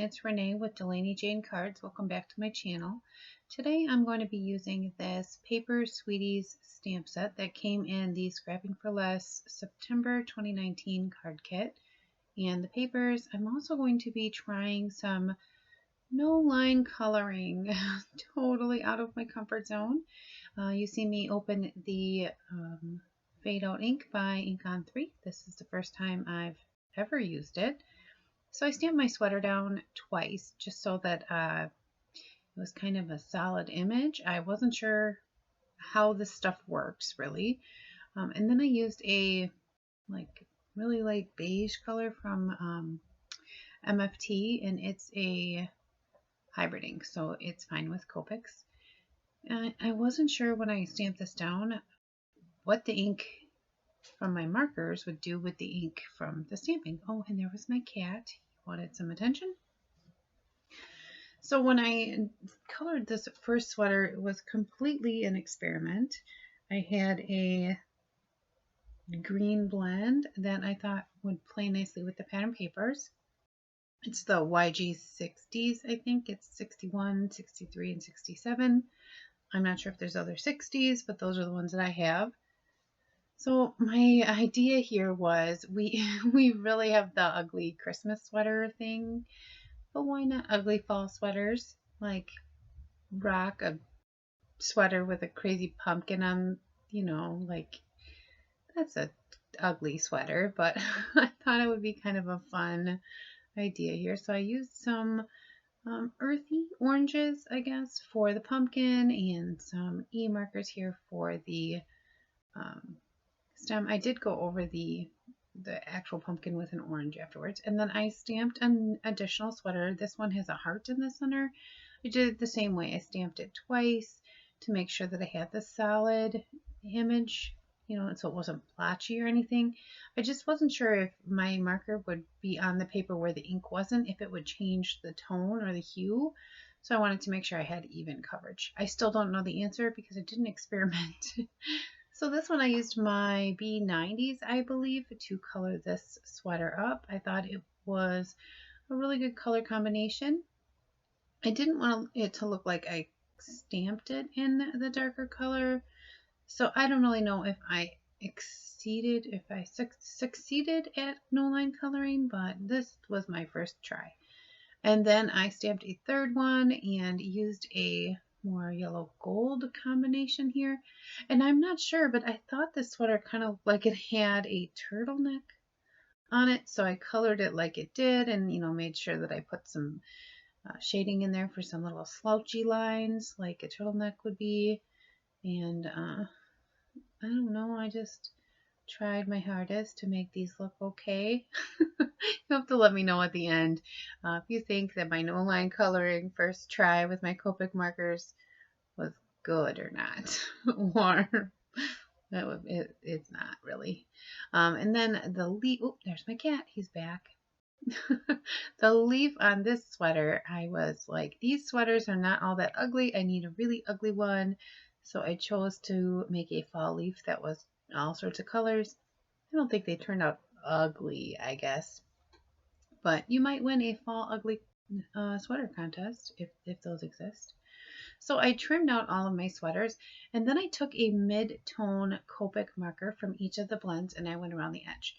it's Renee with Delaney Jane Cards. Welcome back to my channel. Today I'm going to be using this Paper Sweeties stamp set that came in the Scrapping for Less September 2019 card kit. And the papers, I'm also going to be trying some no line coloring, totally out of my comfort zone. You see me open the Fade Out ink by Ink on 3. This is the first time I've ever used it. So I stamped my sweater down twice just so that it was kind of a solid image. I wasn't sure how this stuff works really. And then I used a really light beige color from MFT, and it's a hybrid ink, so it's fine with Copics. I wasn't sure when I stamped this down what the ink from my markers would do with the ink from the stamping. Oh, and there was my cat. He wanted some attention. So when I colored this first sweater, it was completely an experiment. I had a green blend that I thought would play nicely with the pattern papers. It's the YG 60s, I think. It's 61, 63, and 67. I'm not sure if there's other 60s, but those are the ones that I have. So my idea here was we really have the ugly Christmas sweater thing, but why not ugly fall sweaters? Like rock a sweater with a crazy pumpkin on, like that's a ugly sweater, but I thought it would be kind of a fun idea here. So I used some earthy oranges, I guess, for the pumpkin and some E markers here for the stem. I did go over the actual pumpkin with an orange afterwards, and then I stamped an additional sweater. This one has a heart in the center. I did it the same way. I stamped it twice to make sure that I had the solid image, so it wasn't blotchy or anything. I just wasn't sure if my marker would be on the paper where the ink wasn't, if it would change the tone or the hue. So I wanted to make sure I had even coverage. I still don't know the answer because I didn't experiment. So this one I used my B90s, I believe, to color this sweater up. I thought it was a really good color combination. I didn't want it to look like I stamped it in the darker color. So I don't really know if I succeeded at no line coloring, but this was my first try. And then I stamped a third one and used a more yellow gold combination here. And I'm not sure, but I thought this sweater kind of like it had a turtleneck on it. So I colored it like it did and, made sure that I put some shading in there for some little slouchy lines like a turtleneck would be. And I don't know, I just tried my hardest to make these look okay. You have to let me know at the end if you think that my no line coloring first try with my Copic markers was good or not, or it's not really. And then the leaf, oh, there's my cat, he's back. The leaf on this sweater, I was like, these sweaters are not all that ugly. I need a really ugly one. So I chose to make a fall leaf that was all sorts of colors. I don't think they turned out ugly, I guess. But you might win a fall ugly sweater contest if those exist. So I trimmed out all of my sweaters, and then I took a mid-tone Copic marker from each of the blends and I went around the edge.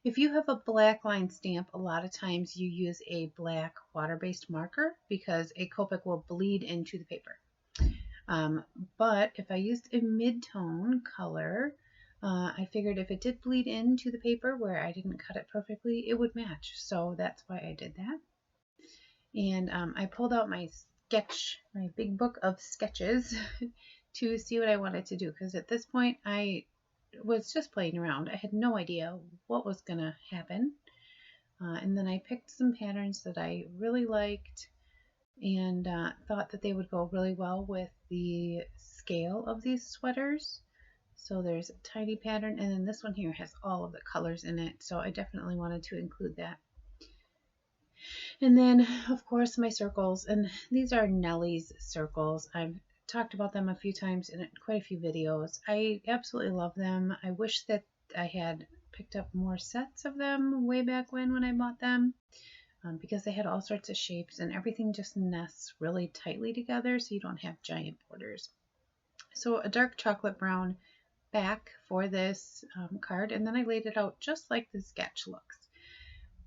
If you have a black line stamp, a lot of times you use a black water-based marker because a Copic will bleed into the paper. But if I used a mid-tone color, I figured if it did bleed into the paper where I didn't cut it perfectly, it would match. So that's why I did that. And I pulled out my big book of sketches to see what I wanted to do. Because at this point, I was just playing around. I had no idea what was going to happen. And then I picked some patterns that I really liked and thought that they would go really well with the scale of these sweaters. So there's a tiny pattern, and then this one here has all of the colors in it, so I definitely wanted to include that. And then, of course, my circles, and these are Nellie's circles. I've talked about them a few times in quite a few videos. I absolutely love them. I wish that I had picked up more sets of them way back when I bought them. because they had all sorts of shapes and everything just nests really tightly together so you don't have giant borders. So a dark chocolate brown back for this card, and then I laid it out just like the sketch looks.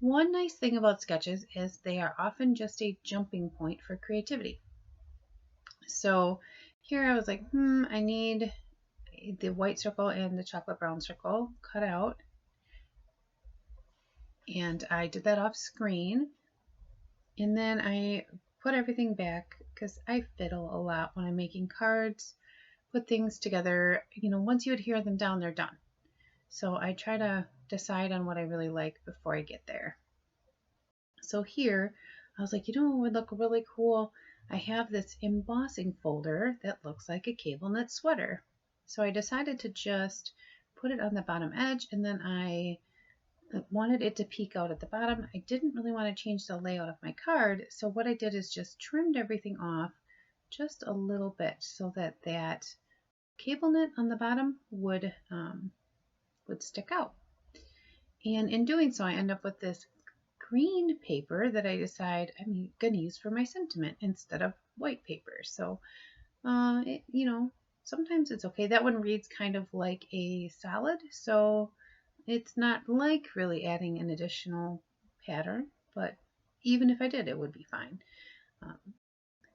One nice thing about sketches is they are often just a jumping point for creativity. So here I was like, I need the white circle and the chocolate brown circle cut out. And I did that off screen. And then I put everything back because I fiddle a lot when I'm making cards, put things together. You know, once you adhere them down, they're done. So I try to decide on what I really like before I get there. So here, I was like, you know, it would look really cool. I have this embossing folder that looks like a cable knit sweater. So I decided to just put it on the bottom edge, and then I wanted it to peek out at the bottom. I didn't really want to change the layout of my card, so what I did is just trimmed everything off just a little bit so that that cable knit on the bottom would stick out. And in doing so, I end up with this green paper that I decide I'm going to use for my sentiment instead of white paper. So, you know, sometimes it's okay. That one reads kind of like a solid, so it's not like really adding an additional pattern, but even if I did, it would be fine.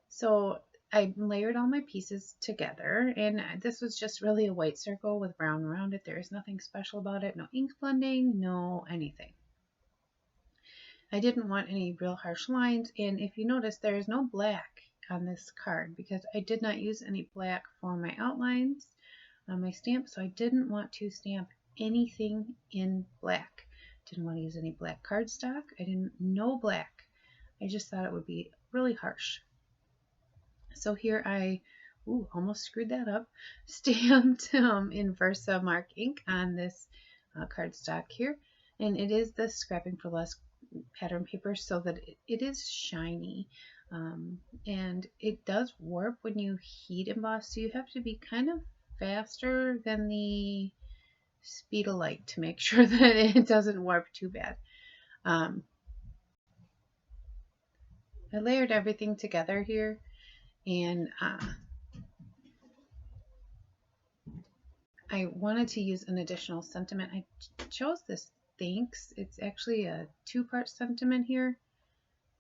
So I layered all my pieces together, and this was just really a white circle with brown around it. There is nothing special about it, no ink blending, no anything. I didn't want any real harsh lines, and if you notice, there is no black on this card because I did not use any black for my outlines on my stamp, so I didn't want to stamp anything in black. Didn't want to use any black cardstock. No black. I just thought it would be really harsh. So here I almost screwed that up. Stamped in Versamark ink on this cardstock here, and it is the Scrapping for Less pattern paper, so that it is shiny, and it does warp when you heat emboss, so you have to be kind of faster than the speed of light to make sure that it doesn't warp too bad. I layered everything together here, and I wanted to use an additional sentiment. I chose this thanks. It's actually a two-part sentiment here,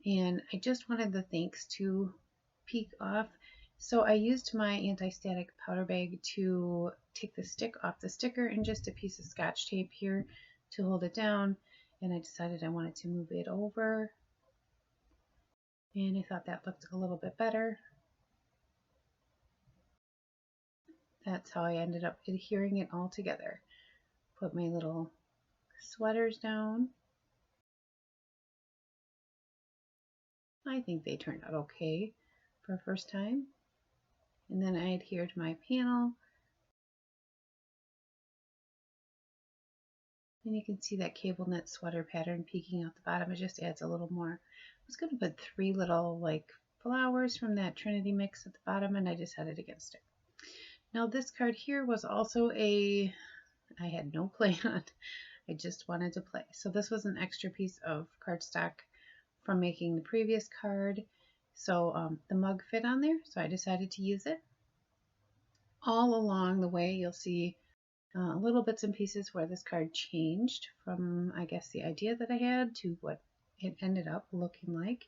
and I just wanted the thanks to peek off. So I used my anti-static powder bag to take the stick off the sticker and just a piece of Scotch tape here to hold it down, and I decided I wanted to move it over, and I thought that looked a little bit better. That's how I ended up adhering it all together. Put my little sweaters down. I think they turned out okay for a first time. And then I adhered my panel. And you can see that cable knit sweater pattern peeking out the bottom. It just adds a little more. I was going to put 3 little like flowers from that Trinity mix at the bottom, and I decided against it. Now this card here was also I had no plan. I just wanted to play. So this was an extra piece of cardstock from making the previous card. So the mug fit on there, so I decided to use it. All along the way, you'll see little bits and pieces where this card changed from, I guess, the idea that I had to what it ended up looking like.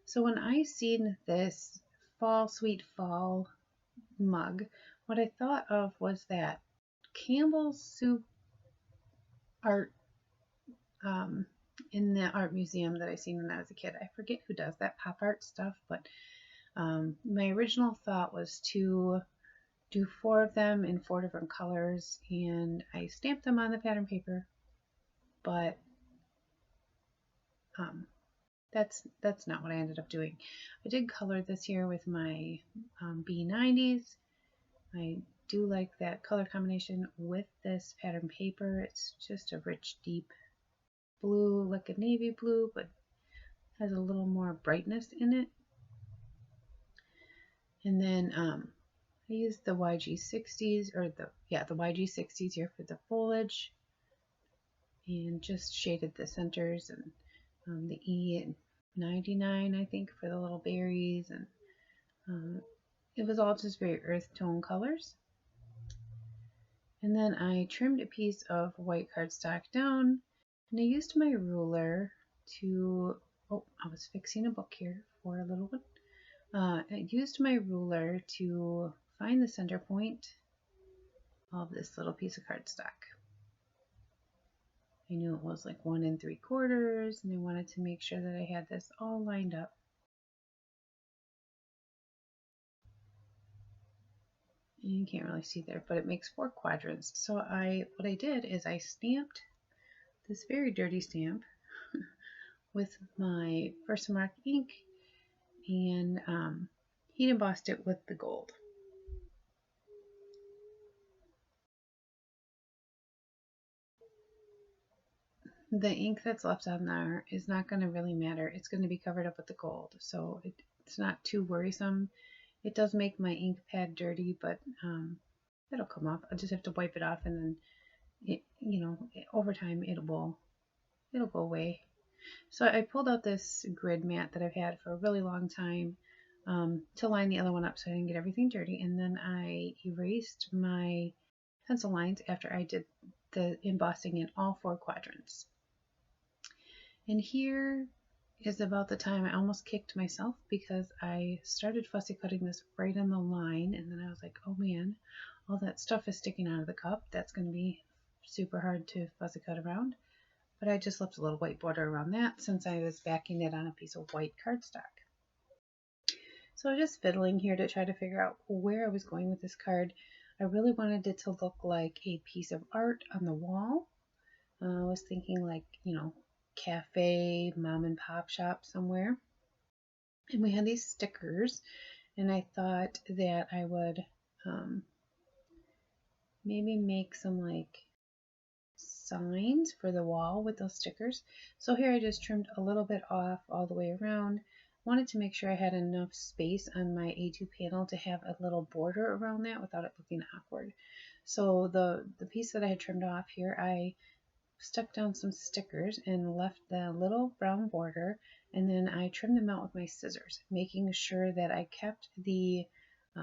So when I seen this Sweet Fall mug, what I thought of was that Campbell's soup art in the art museum that I seen when I was a kid. I forget who does that pop art stuff, but my original thought was to do 4 of them in 4 different colors, and I stamped them on the pattern paper, but that's not what I ended up doing. I did color this year with my B90s. I do like that color combination with this pattern paper. It's just a rich, deep blue, like a navy blue, but has a little more brightness in it. And then I used the YG60s, or the YG60s here for the foliage, and just shaded the centers and the E99, I think, for the little berries, and it was all just very earth tone colors. And then I trimmed a piece of white cardstock down, and I used my ruler to, oh, I was fixing a book here for a little one. I used my ruler to find the center point of this little piece of cardstock. I knew it was like 1 3/4, and I wanted to make sure that I had this all lined up. And you can't really see there, but it makes 4 quadrants. So what I did is I stamped this very dirty stamp with my Versamark ink, and heat embossed it with the gold. The ink that's left on there is not going to really matter. It's going to be covered up with the gold, so it's not too worrisome. It does make my ink pad dirty, but it'll come off. I'll just have to wipe it off, and then over time it'll go away. So I pulled out this grid mat that I've had for a really long time to line the other one up so I didn't get everything dirty, and then I erased my pencil lines after I did the embossing in all 4 quadrants. And here is about the time I almost kicked myself because I started fussy cutting this right on the line, and then I was like, oh man, all that stuff is sticking out of the cup. That's going to be super hard to fussy cut around. But I just left a little white border around that since I was backing it on a piece of white cardstock. So I was just fiddling here to try to figure out where I was going with this card. I really wanted it to look like a piece of art on the wall. I was thinking like, cafe, mom and pop shop somewhere. And we had these stickers, and I thought that I would maybe make some like signs for the wall with those stickers. So here I just trimmed a little bit off all the way around. Wanted to make sure I had enough space on my A2 panel to have a little border around that without it looking awkward. So the piece that I had trimmed off here, I stuck down some stickers and left the little brown border, and then I trimmed them out with my scissors, making sure that I kept the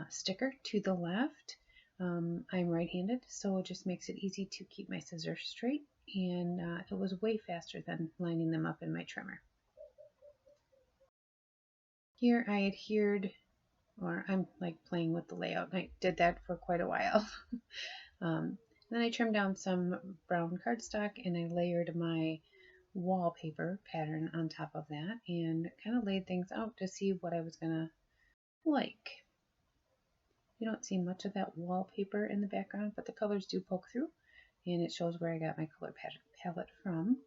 sticker to the left. I'm right-handed, so it just makes it easy to keep my scissors straight, and it was way faster than lining them up in my trimmer. Here I adhered, or I'm like playing with the layout, and I did that for quite a while. Then I trimmed down some brown cardstock, and I layered my wallpaper pattern on top of that and kind of laid things out to see what I was gonna like. You don't see much of that wallpaper in the background, but the colors do poke through, and it shows where I got my color palette from.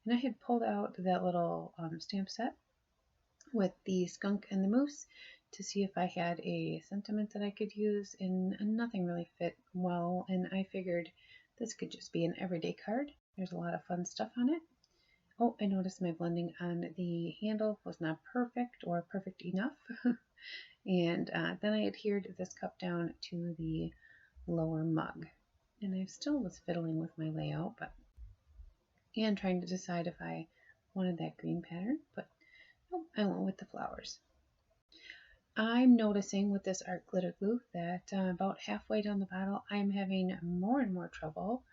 And I had pulled out that little stamp set with the skunk and the moose to see if I had a sentiment that I could use, and nothing really fit well, and I figured this could just be an everyday card. There's a lot of fun stuff on it. Oh, I noticed my blending on the handle was not perfect or perfect enough. And then I adhered this cup down to the lower mug. And I still was fiddling with my layout, and trying to decide if I wanted that green pattern, but nope, I went with the flowers. I'm noticing with this art glitter glue that about halfway down the bottle, I'm having more and more trouble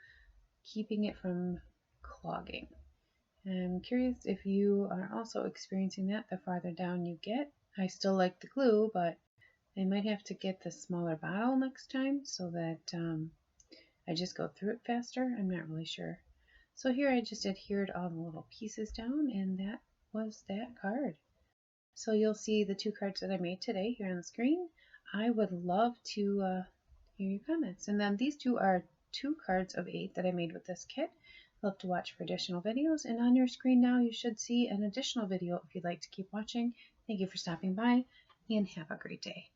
keeping it from clogging. I'm curious if you are also experiencing that the farther down you get. I still like the glue, but I might have to get the smaller bottle next time so that I just go through it faster. I'm not really sure. So here I just adhered all the little pieces down, and that was that card. So you'll see the 2 cards that I made today here on the screen. I would love to hear your comments. And then these 2 are 2 cards of 8 that I made with this kit. Love to watch for additional videos. And on your screen now, you should see an additional video if you'd like to keep watching. Thank you for stopping by, and have a great day.